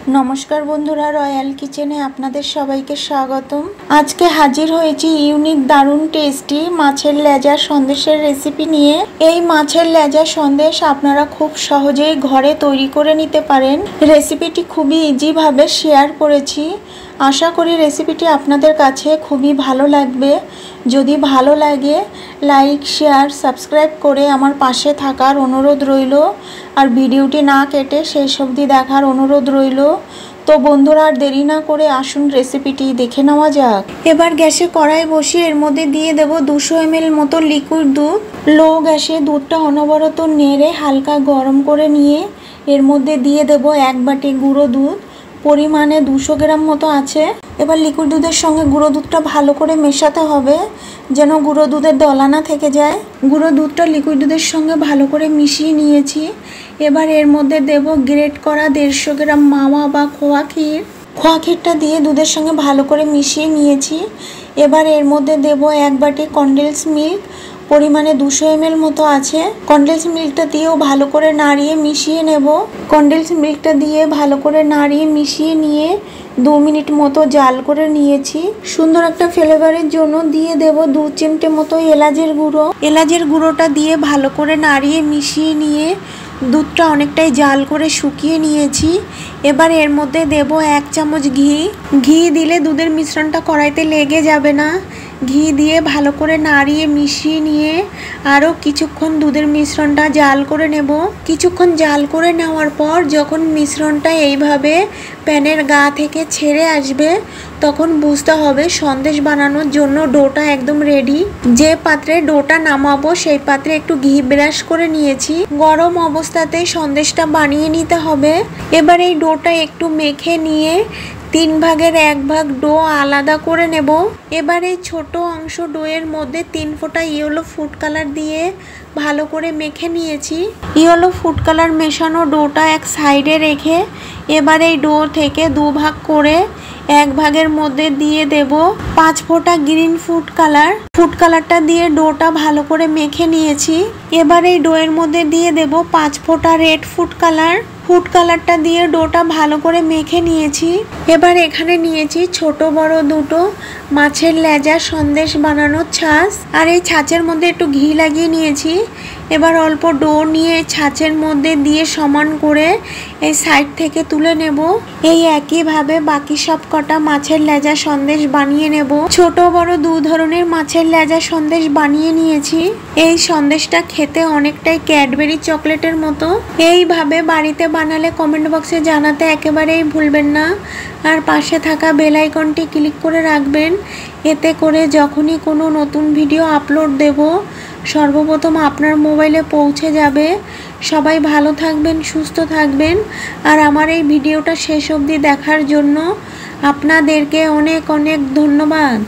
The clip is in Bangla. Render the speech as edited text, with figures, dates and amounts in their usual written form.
নমস্কার বন্ধুরা, রয়্যাল কিচেনে আপনাদের সবাইকে স্বাগতম। আজকে হাজির হয়েছি ইউনিক দারুণ টেস্টি মাছের লেজা সন্দেশের রেসিপি নিয়ে। এই মাছের লেজা সন্দেশ আপনারা খুব সহজেই ঘরে তৈরি করে নিতে পারেন। রেসিপিটি খুবই ইজিভাবে শেয়ার করেছি। আশা করি রেসিপিটি আপনাদের কাছে খুবই ভালো লাগবে। যদি ভালো লাগে লাইক, শেয়ার, সাবস্ক্রাইব করে আমার পাশে থাকার অনুরোধ রইল। আর ভিডিওটি না কেটে শেষ অবধি দেখার অনুরোধ রইল। তো বন্ধুরা, আর দেরি না করে আসুন রেসিপিটি দেখে নেওয়া যাক। এবার গ্যাসে কড়াই বসিয়ে এর মধ্যে দিয়ে দেব 200 ml মতো লিকুইড দুধ। লো গ্যাসে দুধটা অনবরত নেড়ে হালকা গরম করে নিয়ে এর মধ্যে দিয়ে দেব 1 বাটি গুঁড়ো দুধ। পরিমাণে 200 গ্রাম মতো আছে। এবার লিকুইড দুধের সঙ্গে গুঁড়ো দুধটা ভালো করে মেশাতে হবে, যেন গুঁড়ো দুধের দলা না থেকে যায়। গুঁড়ো দুধটা লিকুইড দুধের সঙ্গে ভালো করে মিশিয়ে নিয়েছি। এবার এর মধ্যে দেব গ্রেট করা 150 গ্রাম মাওয়া বা খোয়া ক্ষীর। খোয়া ক্ষীরটা দিয়ে দুধের সঙ্গে ভালো করে মিশিয়ে নিয়েছি। এবার এর মধ্যে দেব 1 বাটি কনডেন্স মিল্ক। পরিমাণে 200 ml মতো আছে। কনডেন্স মিল্কটা দিয়েও ভালো করে নাড়িয়ে মিশিয়ে নেব। কনডেন্স মিল্কটা দিয়ে ভালো করে নাড়িয়ে মিশিয়ে নিয়ে 2 মিনিট মতো জাল করে নিয়েছি। সুন্দর একটা ফ্লেভারের জন্য দিয়ে দেব 2 চিমটে মতো এলাচের গুঁড়ো। এলাচের গুঁড়োটা দিয়ে ভালো করে নাড়িয়ে মিশিয়ে নিয়ে দুধটা অনেকটাই জাল করে শুকিয়ে নিয়েছি। এবার এর মধ্যে দেব 1 চামচ ঘি। ঘি দিলে দুধের মিশ্রণটা কড়াইতে লেগে যাবে না। ঘি দিয়ে ভালো করে নাড়িয়ে মিশিয়ে নিয়ে আরও কিছুক্ষণ দুধের মিশ্রণটা জাল করে নেব। কিছুক্ষণ জাল করে নেওয়ার পর যখন মিশ্রণটা এইভাবে প্যানের গা থেকে ছেড়ে আসবে, তখন বুঝতে হবে সন্দেশ বানানোর জন্য ডোটা একদম রেডি। যে পাত্রে ডোটা নামাবো সেই পাত্রে একটু ঘি ব্রাশ করে নিয়েছি। গরম অবস্থাতেই সন্দেশটা বানিয়ে নিতে হবে। এবার এই ডোটা একটু মেখে নিয়ে 3 ভাগের 1 ভাগ ডো আলাদা করে নেব। এবার এই ছোট অংশ ডোয়ের মধ্যে 3 ফোঁটা ইয়েলো ফুড কালার দিয়ে ভালো করে মেখে নিয়েছি। ইয়েলো ফুড কালার মেশানো ডোটা এক সাইডে রেখে এবার এই ডো থেকে 2 ভাগ করে 1 ভাগের মধ্যে দিয়ে দেব 5 ফোঁটা গ্রিন ফুড কালার। ফুড কালারটা দিয়ে ডোটা ভালো করে মেখে নিয়েছি। এবার এই ডোয়ের মধ্যে দিয়ে দেব 5 ফোঁটা রেড ফুড কালার। ফুড কালারটা দিয়ে ডোটা ভালো করে মেখে নিয়েছি। এবার এখানে নিয়েছি ছোট বড় দুটো মাছের লেজা সন্দেশ বানানোর ছাঁচ। আর এই ছাঁচের মধ্যে একটু ঘি লাগিয়ে নিয়েছি। এবার অল্প ডো নিয়ে ছাঁচের মধ্যে দিয়ে সমান করে এই সাইড থেকে তুলে নেব। এই একইভাবে বাকি সব কটা মাছের লেজা সন্দেশ বানিয়ে নেব। ছোট বড় 2 ধরনের মাছের লেজা সন্দেশ বানিয়ে নিয়েছি। এই সন্দেশটা খেতে অনেকটাই ক্যাডবেরি চকলেটের মতো। এইভাবে বাড়িতে বানালে কমেন্ট বক্সে জানাতে একেবারেই ভুলবেন না। আর পাশে থাকা বেল আইকনটি ক্লিক করে রাখবেন। এতে করে যখনই কোনো নতুন ভিডিও আপলোড দেব সর্বপ্রথম আপনার মোবাইলে পৌঁছে যাবে। সবাই ভালো থাকবেন, সুস্থ থাকবেন। আর আমার এই ভিডিওটা শেষ অবধি দেখার জন্য আপনাদেরকে অনেক অনেক ধন্যবাদ।